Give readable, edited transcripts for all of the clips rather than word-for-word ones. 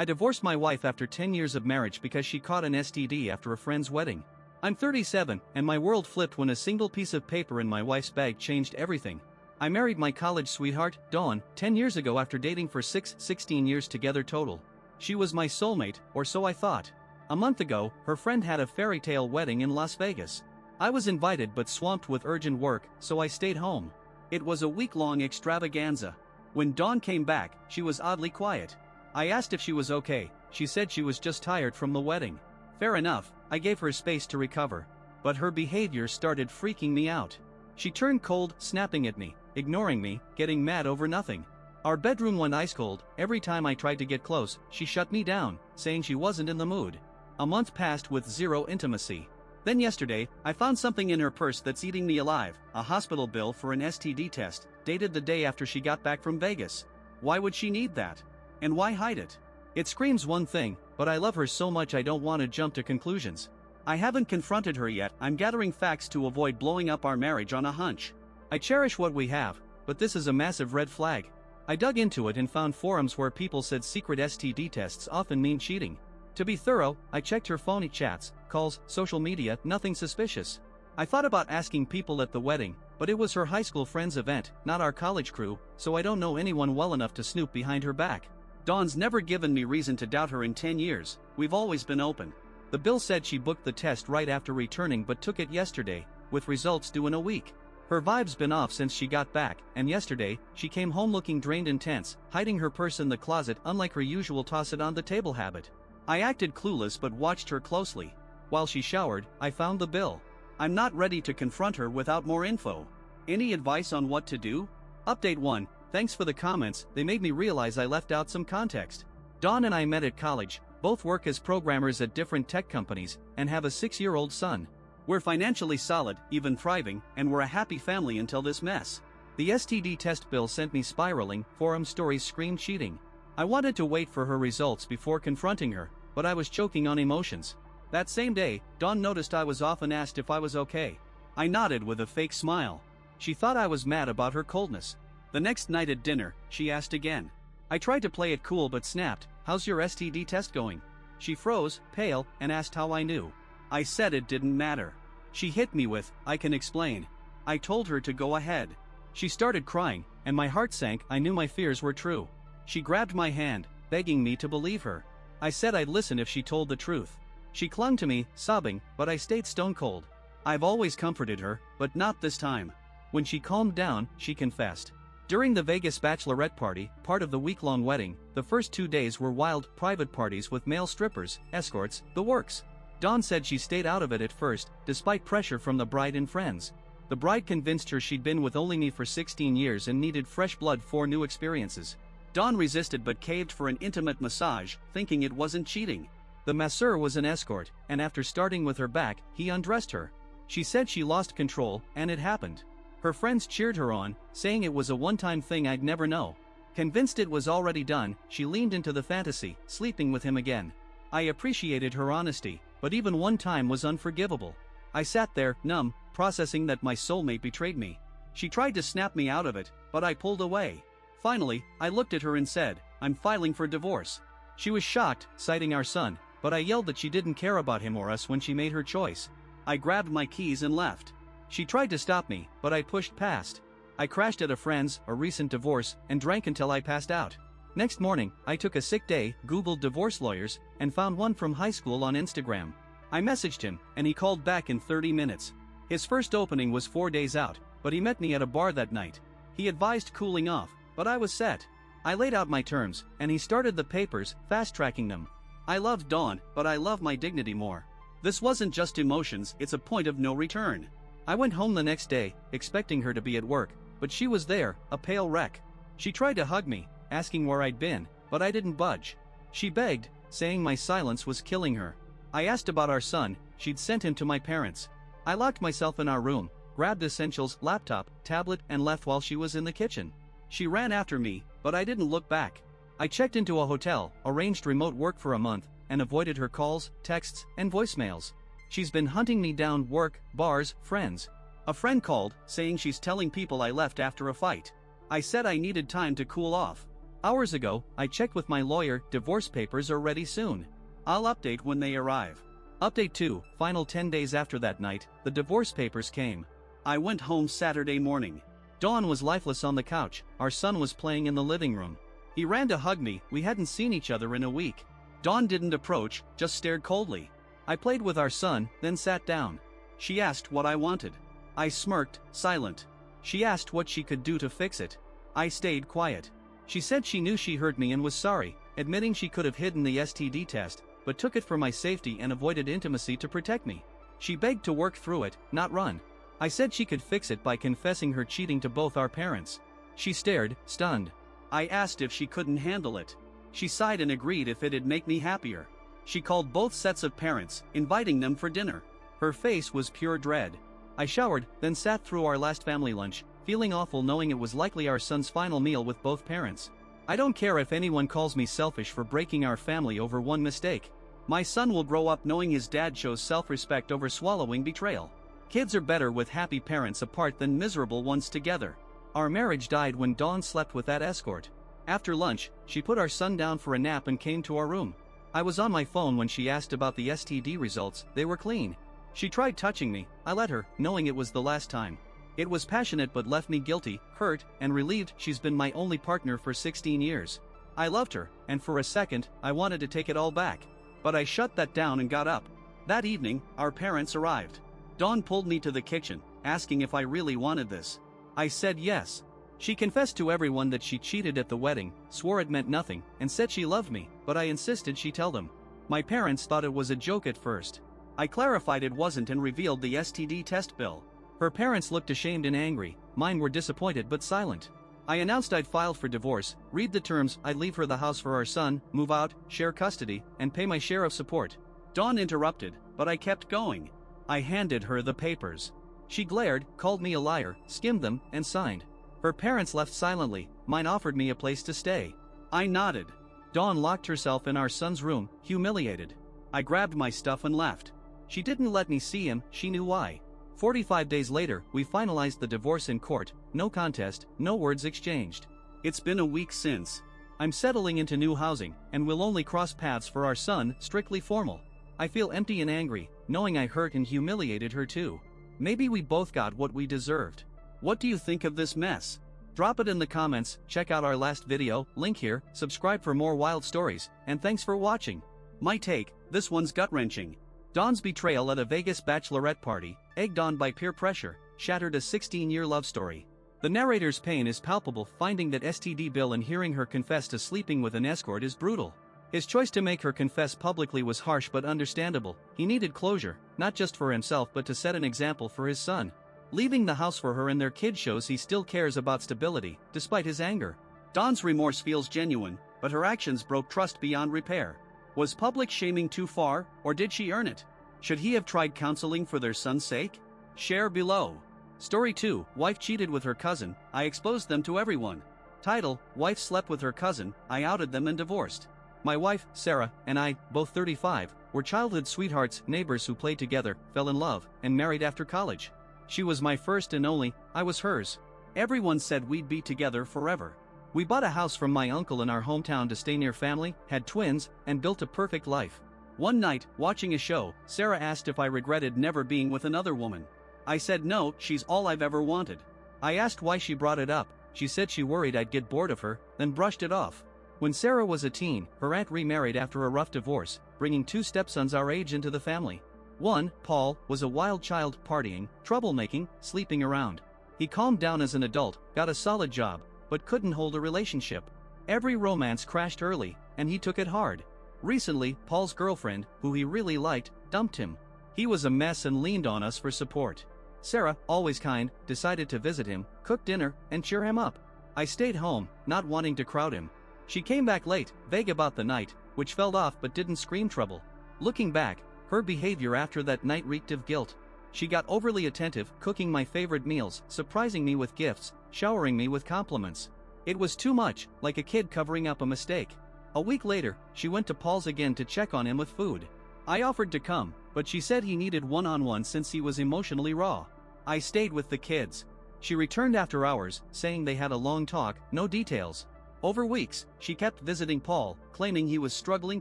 I divorced my wife after 10 years of marriage because she caught an STD after a friend's wedding. I'm 37, and my world flipped when a single piece of paper in my wife's bag changed everything. I married my college sweetheart, Dawn, 10 years ago after dating for 16 years together total. She was my soulmate, or so I thought. A month ago, her friend had a fairy tale wedding in Las Vegas. I was invited but swamped with urgent work, so I stayed home. It was a week-long extravaganza. When Dawn came back, she was oddly quiet. I asked if she was okay. She said she was just tired from the wedding. Fair enough, I gave her space to recover. But her behavior started freaking me out. She turned cold, snapping at me, ignoring me, getting mad over nothing. Our bedroom went ice cold. Every time I tried to get close, she shut me down, saying she wasn't in the mood. A month passed with zero intimacy. Then yesterday, I found something in her purse that's eating me alive, a hospital bill for an STD test, dated the day after she got back from Vegas. Why would she need that? And why hide it? It screams one thing, but I love her so much I don't want to jump to conclusions. I haven't confronted her yet. I'm gathering facts to avoid blowing up our marriage on a hunch. I cherish what we have, but this is a massive red flag. I dug into it and found forums where people said secret STD tests often mean cheating. To be thorough, I checked her phony chats, calls, social media, nothing suspicious. I thought about asking people at the wedding, but it was her high school friend's event, not our college crew, so I don't know anyone well enough to snoop behind her back. Dawn's never given me reason to doubt her in 10 years, we've always been open. The bill said she booked the test right after returning but took it yesterday, with results due in a week. Her vibe's been off since she got back, and yesterday, she came home looking drained and tense, hiding her purse in the closet unlike her usual toss-it-on-the-table habit. I acted clueless but watched her closely. While she showered, I found the bill. I'm not ready to confront her without more info. Any advice on what to do? Update 1. Thanks for the comments, they made me realize I left out some context. Dawn and I met at college, both work as programmers at different tech companies, and have a 6-year-old son. We're financially solid, even thriving, and we're a happy family until this mess. The STD test bill sent me spiraling, forum stories screamed cheating. I wanted to wait for her results before confronting her, but I was choking on emotions. That same day, Dawn noticed I was off and asked if I was okay. I nodded with a fake smile. She thought I was mad about her coldness. The next night at dinner, she asked again. I tried to play it cool but snapped, "How's your STD test going?" She froze, pale, and asked how I knew. I said it didn't matter. She hit me with, "I can explain." I told her to go ahead. She started crying, and my heart sank. I knew my fears were true. She grabbed my hand, begging me to believe her. I said I'd listen if she told the truth. She clung to me, sobbing, but I stayed stone cold. I've always comforted her, but not this time. When she calmed down, she confessed. During the Vegas bachelorette party, part of the week-long wedding, the first 2 days were wild, private parties with male strippers, escorts, the works. Dawn said she stayed out of it at first, despite pressure from the bride and friends. The bride convinced her she'd been with only me for 16 years and needed fresh blood for new experiences. Dawn resisted but caved for an intimate massage, thinking it wasn't cheating. The masseur was an escort, and after starting with her back, he undressed her. She said she lost control, and it happened. Her friends cheered her on, saying it was a one-time thing I'd never know. Convinced it was already done, she leaned into the fantasy, sleeping with him again. I appreciated her honesty, but even one time was unforgivable. I sat there, numb, processing that my soulmate betrayed me. She tried to snap me out of it, but I pulled away. Finally, I looked at her and said, "I'm filing for divorce." She was shocked, citing our son, but I yelled that she didn't care about him or us when she made her choice. I grabbed my keys and left. She tried to stop me, but I pushed past. I crashed at a friend's, a recent divorce, and drank until I passed out. Next morning, I took a sick day, Googled divorce lawyers, and found one from high school on Instagram. I messaged him, and he called back in 30 minutes. His first opening was 4 days out, but he met me at a bar that night. He advised cooling off, but I was set. I laid out my terms, and he started the papers, fast-tracking them. I loved Dawn, but I love my dignity more. This wasn't just emotions, it's a point of no return. I went home the next day, expecting her to be at work, but she was there, a pale wreck. She tried to hug me, asking where I'd been, but I didn't budge. She begged, saying my silence was killing her. I asked about our son. She'd sent him to my parents. I locked myself in our room, grabbed essentials, laptop, tablet, and left while she was in the kitchen. She ran after me, but I didn't look back. I checked into a hotel, arranged remote work for a month, and avoided her calls, texts, and voicemails. She's been hunting me down: work, bars, friends. A friend called, saying she's telling people I left after a fight. I said I needed time to cool off. Hours ago, I checked with my lawyer, divorce papers are ready soon. I'll update when they arrive. Update 2, final 10 days after that night, the divorce papers came. I went home Saturday morning. Dawn was lifeless on the couch, our son was playing in the living room. He ran to hug me, we hadn't seen each other in a week. Dawn didn't approach, just stared coldly. I played with our son, then sat down. She asked what I wanted. I smirked, silent. She asked what she could do to fix it. I stayed quiet. She said she knew she hurt me and was sorry, admitting she could have hidden the STD test, but took it for my safety and avoided intimacy to protect me. She begged to work through it, not run. I said she could fix it by confessing her cheating to both our parents. She stared, stunned. I asked if she couldn't handle it. She sighed and agreed if it'd make me happier. She called both sets of parents, inviting them for dinner. Her face was pure dread. I showered, then sat through our last family lunch, feeling awful knowing it was likely our son's final meal with both parents. I don't care if anyone calls me selfish for breaking our family over one mistake. My son will grow up knowing his dad chose self-respect over swallowing betrayal. Kids are better with happy parents apart than miserable ones together. Our marriage died when Dawn slept with that escort. After lunch, she put our son down for a nap and came to our room. I was on my phone when she asked about the STD results, they were clean. She tried touching me, I let her, knowing it was the last time. It was passionate but left me guilty, hurt, and relieved. She's been my only partner for 16 years. I loved her, and for a second, I wanted to take it all back. But I shut that down and got up. That evening, our parents arrived. Dawn pulled me to the kitchen, asking if I really wanted this. I said yes. She confessed to everyone that she cheated at the wedding, swore it meant nothing, and said she loved me, but I insisted she tell them. My parents thought it was a joke at first. I clarified it wasn't and revealed the STD test bill. Her parents looked ashamed and angry, mine were disappointed but silent. I announced I'd filed for divorce, read the terms, I'd leave her the house for our son, move out, share custody, and pay my share of support. Dawn interrupted, but I kept going. I handed her the papers. She glared, called me a liar, skimmed them, and signed. Her parents left silently, mine offered me a place to stay. I nodded. Dawn locked herself in our son's room, humiliated. I grabbed my stuff and left. She didn't let me see him, she knew why. 45 days later, we finalized the divorce in court, no contest, no words exchanged. It's been a week since. I'm settling into new housing, and will only cross paths for our son, strictly formal. I feel empty and angry, knowing I hurt and humiliated her too. Maybe we both got what we deserved. What do you think of this mess? Drop it in the comments, check out our last video, link here, subscribe for more wild stories, and thanks for watching. My take, this one's gut-wrenching. Dawn's betrayal at a Vegas bachelorette party, egged on by peer pressure, shattered a 16-year love story. The narrator's pain is palpable, finding that STD bill and hearing her confess to sleeping with an escort is brutal. His choice to make her confess publicly was harsh but understandable. He needed closure, not just for himself but to set an example for his son. Leaving the house for her and their kid shows he still cares about stability, despite his anger. Dawn's remorse feels genuine, but her actions broke trust beyond repair. Was public shaming too far, or did she earn it? Should he have tried counseling for their son's sake? Share below. Story 2, wife cheated with her cousin, I exposed them to everyone. Title, wife slept with her cousin, I outed them and divorced. My wife, Sarah, and I, both 35, were childhood sweethearts, neighbors who played together, fell in love, and married after college. She was my first and only, I was hers. Everyone said we'd be together forever. We bought a house from my uncle in our hometown to stay near family, had twins, and built a perfect life. One night, watching a show, Sarah asked if I regretted never being with another woman. I said no, she's all I've ever wanted. I asked why she brought it up. She said she worried I'd get bored of her, then brushed it off. When Sarah was a teen, her aunt remarried after a rough divorce, bringing 2 stepsons our age into the family. One, Paul, was a wild child, partying, troublemaking, sleeping around. He calmed down as an adult, got a solid job, but couldn't hold a relationship. Every romance crashed early, and he took it hard. Recently, Paul's girlfriend, who he really liked, dumped him. He was a mess and leaned on us for support. Sarah, always kind, decided to visit him, cook dinner, and cheer him up. I stayed home, not wanting to crowd him. She came back late, vague about the night, which felt off but didn't scream trouble. Looking back, her behavior after that night reeked of guilt. She got overly attentive, cooking my favorite meals, surprising me with gifts, showering me with compliments. It was too much, like a kid covering up a mistake. A week later, she went to Paul's again to check on him with food. I offered to come, but she said he needed one-on-one since he was emotionally raw. I stayed with the kids. She returned after hours, saying they had a long talk, no details. Over weeks, she kept visiting Paul, claiming he was struggling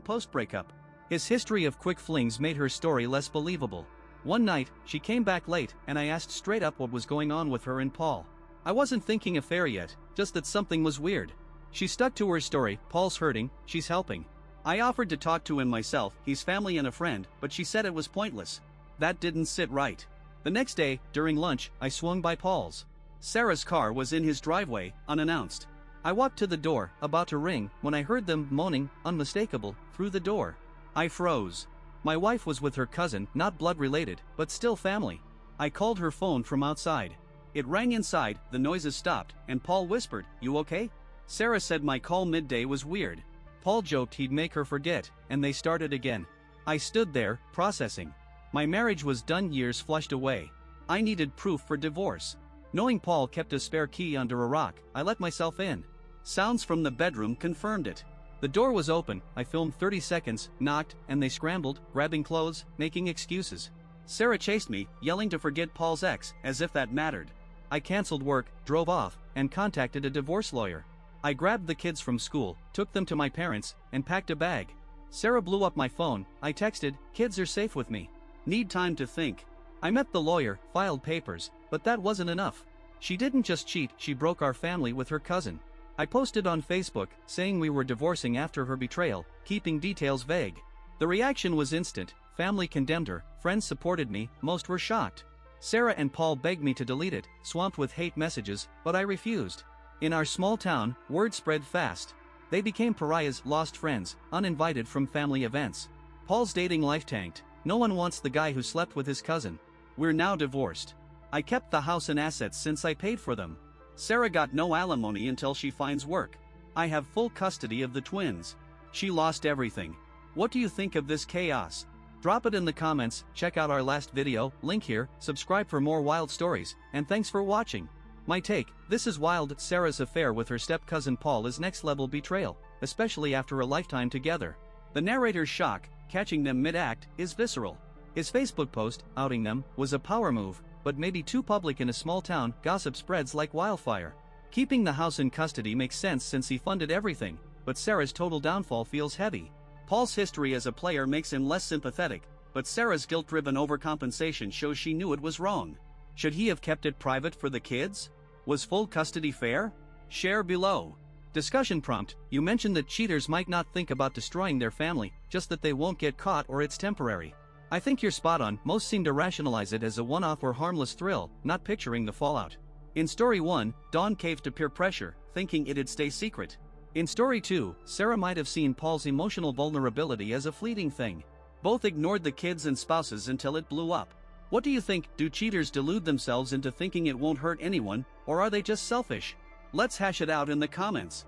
post-breakup. His history of quick flings made her story less believable. One night, she came back late, and I asked straight up what was going on with her and Paul. I wasn't thinking affair yet, just that something was weird. She stuck to her story: Paul's hurting, she's helping. I offered to talk to him myself, he's family and a friend, but she said it was pointless. That didn't sit right. The next day, during lunch, I swung by Paul's. Sarah's car was in his driveway, unannounced. I walked to the door, about to ring, when I heard them moaning, unmistakable, through the door. I froze. My wife was with her cousin, not blood-related, but still family. I called her phone from outside. It rang inside, the noises stopped, and Paul whispered, "You okay?" Sarah said my call midday was weird. Paul joked he'd make her forget, and they started again. I stood there, processing. My marriage was done, years flushed away. I needed proof for divorce. Knowing Paul kept a spare key under a rock, I let myself in. Sounds from the bedroom confirmed it. The door was open, I filmed 30 seconds, knocked, and they scrambled, grabbing clothes, making excuses. Sarah chased me, yelling to forget Paul's ex, as if that mattered. I canceled work, drove off, and contacted a divorce lawyer. I grabbed the kids from school, took them to my parents, and packed a bag. Sarah blew up my phone. I texted, "Kids are safe with me. Need time to think." I met the lawyer, filed papers, but that wasn't enough. She didn't just cheat, she broke our family with her cousin. I posted on Facebook, saying we were divorcing after her betrayal, keeping details vague. The reaction was instant. Family condemned her, friends supported me, most were shocked. Sarah and Paul begged me to delete it, swamped with hate messages, but I refused. In our small town, word spread fast. They became pariahs, lost friends, uninvited from family events. Paul's dating life tanked. No one wants the guy who slept with his cousin. We're now divorced. I kept the house and assets since I paid for them. Sarah got no alimony until she finds work. I have full custody of the twins. She lost everything. What do you think of this chaos? Drop it in the comments, check out our last video, link here, subscribe for more wild stories, and thanks for watching. My take: this is wild. Sarah's affair with her step-cousin Paul is next-level betrayal, especially after a lifetime together. The narrator's shock, catching them mid-act, is visceral. His Facebook post, outing them, was a power move, but maybe too public in a small town. Gossip spreads like wildfire. Keeping the house in custody makes sense since he funded everything, but Sarah's total downfall feels heavy. Paul's history as a player makes him less sympathetic, but Sarah's guilt-driven overcompensation shows she knew it was wrong. Should he have kept it private for the kids? Was full custody fair? Share below. Discussion prompt: you mentioned that cheaters might not think about destroying their family, just that they won't get caught or it's temporary. I think you're spot on. Most seem to rationalize it as a one-off or harmless thrill, not picturing the fallout. In story 1, Dawn caved to peer pressure, thinking it'd stay secret. In story 2, Sarah might have seen Paul's emotional vulnerability as a fleeting thing. Both ignored the kids and spouses until it blew up. What do you think? Do cheaters delude themselves into thinking it won't hurt anyone, or are they just selfish? Let's hash it out in the comments.